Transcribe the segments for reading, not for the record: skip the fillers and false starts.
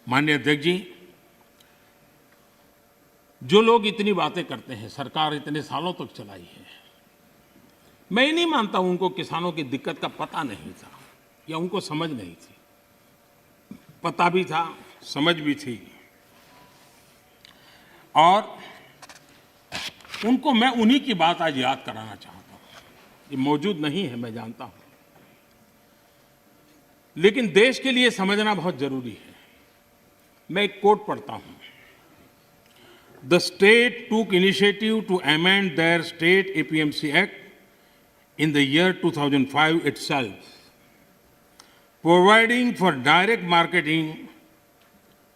माननीय अध्यक्ष जी, जो लोग इतनी बातें करते हैं, सरकार इतने सालों तक चलाई है, मैं ये नहीं मानता उनको किसानों की दिक्कत का पता नहीं था या उनको समझ नहीं थी। पता भी था, समझ भी थी, और उनको मैं उन्हीं की बात आज याद कराना चाहता हूं। ये मौजूद नहीं है, मैं जानता हूं, लेकिन देश के लिए समझना बहुत जरूरी है। मैं एक कोट पढ़ता हूं। The state took initiative to amend their state APMC Act in the year 2005 itself, providing for direct marketing,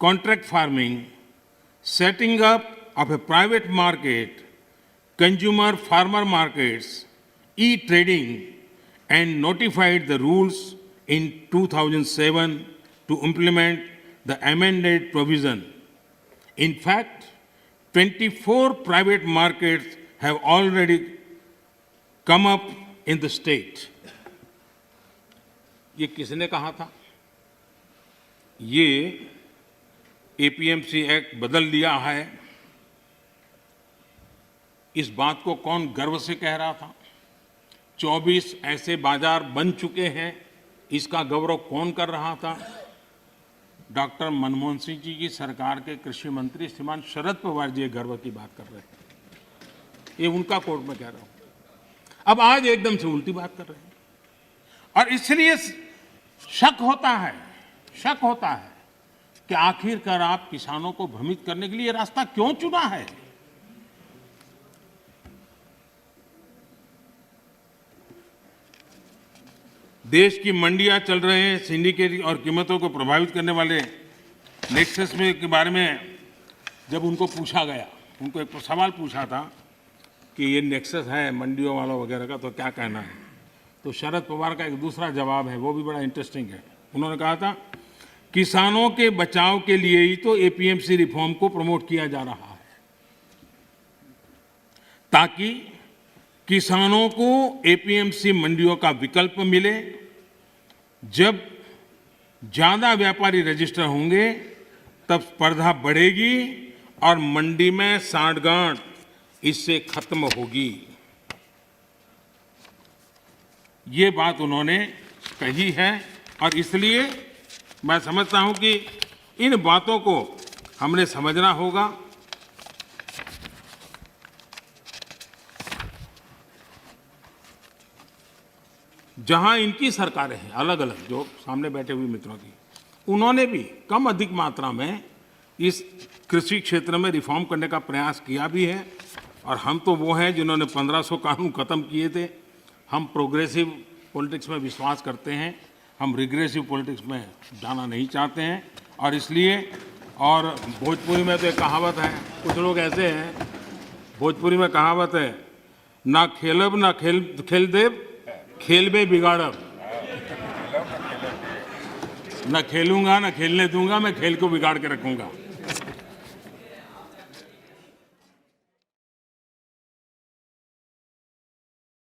contract farming, setting up of a private market, consumer farmer markets, e-trading, and notified the rules in 2007 to implement the amended provision. In fact, 24 private markets have already come up in the state. ये किसने कहा था? ये APMC act बदल दिया है। इस बात को कौन गर्व से कह रहा था? 24 ऐसे बाजार बन चुके हैं, इसका गौरव कौन कर रहा था? डॉक्टर मनमोहन सिंह जी की सरकार के कृषि मंत्री श्रीमान शरद पवार जी गर्व की बात कर रहे हैं। ये उनका कोर्ट में कह रहा हूं। अब आज एकदम से उल्टी बात कर रहे हैं, और इसलिए शक होता है कि आखिरकार आप किसानों को भ्रमित करने के लिए रास्ता क्यों चुना है? देश की मंडियां चल रहे हैं, सिंडिकेट और कीमतों को प्रभावित करने वाले नेक्सस में के बारे में जब उनको पूछा गया, उनको एक सवाल पूछा था कि ये नेक्सस है मंडियों वालों वगैरह का, तो क्या कहना है? तो शरद पवार का एक दूसरा जवाब है, वो भी बड़ा इंटरेस्टिंग है। उन्होंने कहा था, किसानों के बचाव के लिए ही तो एपीएमसी रिफॉर्म को प्रमोट किया जा रहा है, ताकि किसानों को एपीएमसी मंडियों का विकल्प मिले। जब ज्यादा व्यापारी रजिस्टर होंगे तब स्पर्धा बढ़ेगी और मंडी में सांठगांठ इससे खत्म होगी। ये बात उन्होंने कही है, और इसलिए मैं समझता हूं कि इन बातों को हमने समझना होगा। जहां इनकी सरकारें हैं अलग अलग, जो सामने बैठे हुए मित्रों की, उन्होंने भी कम अधिक मात्रा में इस कृषि क्षेत्र में रिफॉर्म करने का प्रयास किया भी है। और हम तो वो हैं जिन्होंने 1500 कानून खत्म किए थे। हम प्रोग्रेसिव पॉलिटिक्स में विश्वास करते हैं, हम रिग्रेसिव पॉलिटिक्स में जाना नहीं चाहते हैं। और इसलिए, और भोजपुरी में तो एक कहावत है, कुछ लोग ऐसे हैं, भोजपुरी में कहावत है, ना खेलब ना खेल देव, खेल में बिगाड़ब। न खेलूंगा न खेलने दूंगा, मैं खेल को बिगाड़ के रखूंगा।